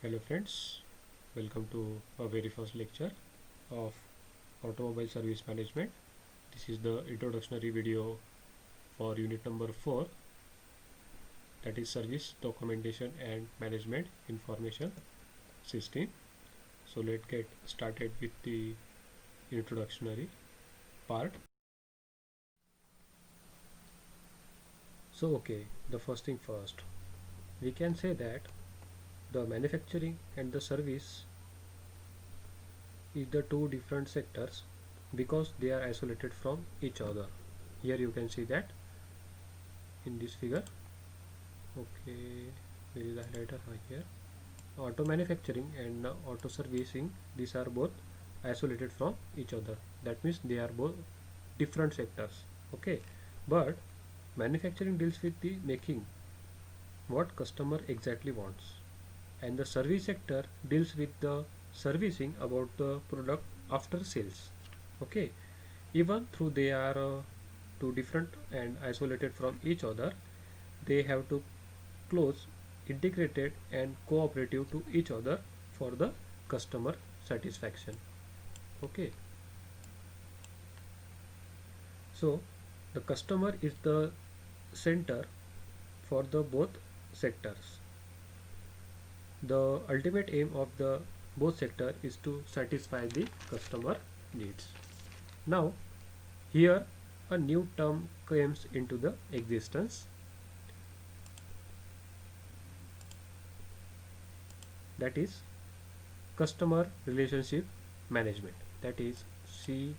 Hello friends, welcome to our very first lecture of Automobile Service Management. This is the introductory video for unit number 4, that is Service Documentation and Management Information System. So let's get started with the introductory part. So the first thing first, we can say that the manufacturing and the service is the two different sectors because they are isolated from each other. Here you can see that in this figure. There is a highlighter here. Auto manufacturing and auto servicing, these are both isolated from each other. That means they are both different sectors. But manufacturing deals with the making what customer exactly wants, and the service sector deals with the servicing about the product after sales. Okay, even though they are two different and isolated from each other, they have to close, integrated and cooperative to each other for the customer satisfaction. Okay, so the customer is the center for the both sectors. The ultimate aim of the both sector is to satisfy the customer needs. Now here a new term comes into the existence, that is customer relationship management, that is CRM.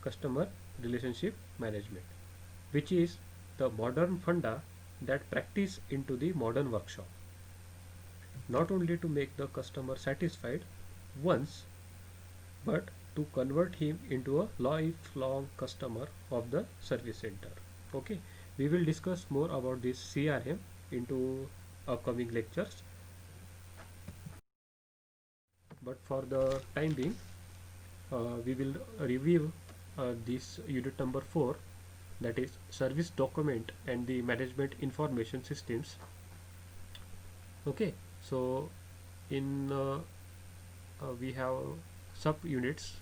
Customer relationship management, which is the modern funda that practice into the modern workshop, not only to make the customer satisfied once, but to convert him into a lifelong customer of the service center. We will discuss more about this CRM into upcoming lectures, but for the time being we will review this unit number 4, that is service document and the management information systems. So in we have sub units,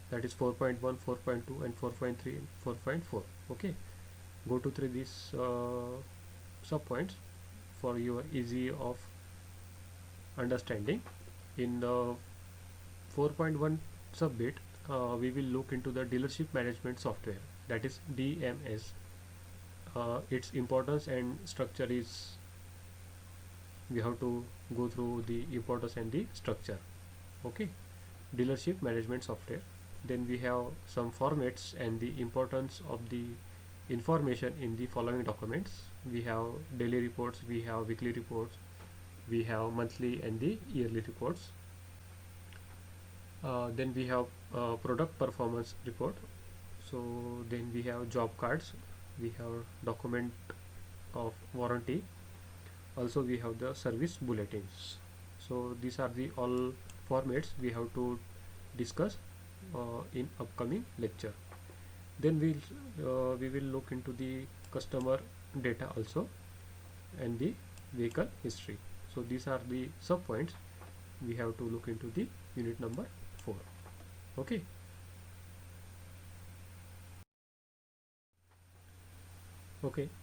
that is 4.1, 4.2 and 4.3 and 4.4. Go to through these sub points for your easy of understanding. In the 4.1 sub bit, we will look into the dealership management software, that is DMS. Its importance and structure is, we have to go through the importance and the structure. Dealership management software. Then we have some formats and the importance of the information in the following documents. We have daily reports, we have weekly reports, we have monthly and the yearly reports. Then we have product performance report. So then we have job cards, we have document of warranty, also we have the service bulletins. So these are the all formats we have to discuss in upcoming lecture. Then we will look into the customer data also and the vehicle history. So these are the sub points we have to look into the unit number 4.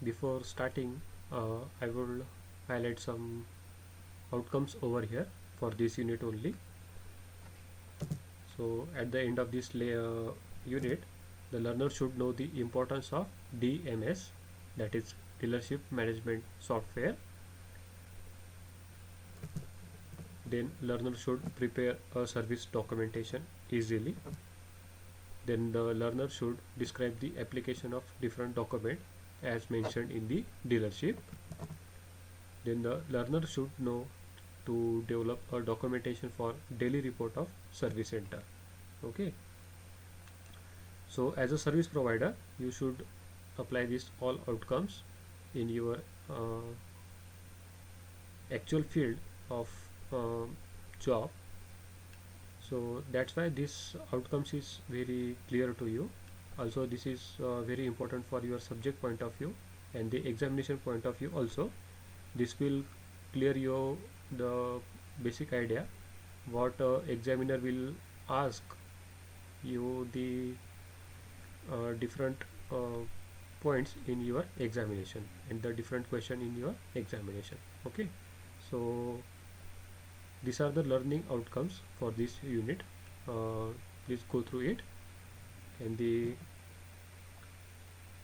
Before starting, I will highlight some outcomes over here for this unit only. So at the end of this unit, the learner should know the importance of DMS, that is dealership management software. Then learner should prepare a service documentation easily. Then the learner should describe the application of different document as mentioned in the dealership. Then the learner should know to develop a documentation for daily report of service center. So as a service provider, you should apply these all outcomes in your actual field of job. So that's why this outcomes is very clear to you. Also this is very important for your subject point of view and the examination point of view also. This will clear you the basic idea what examiner will ask you the different points in your examination and the different question in your examination. Okay, so these are the learning outcomes for this unit. Please go through it, and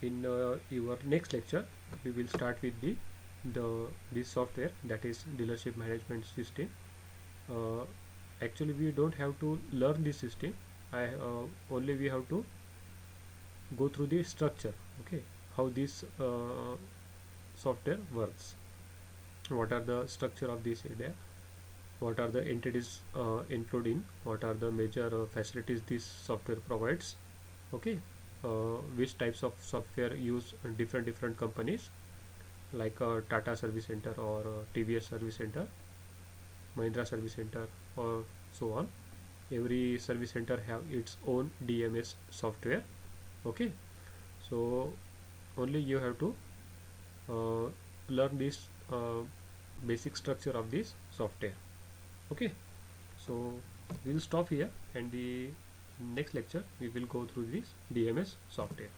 in your next lecture we will start with the this software, that is dealership management system. uh, Actually we don't have to learn this system. I only we have to go through the structure. Okay, how this software works, what are the structure of this area, what are the entities including, what are the major facilities this software provides. Okay, which types of software use different companies like Tata Service Center or TVS Service Center, Mahindra Service Center, or so on. Every service center have its own DMS software. Okay, so only you have to uh, learn this basic structure of this software. Okay, so we'll stop here, and the next lecture we will go through this DMS software.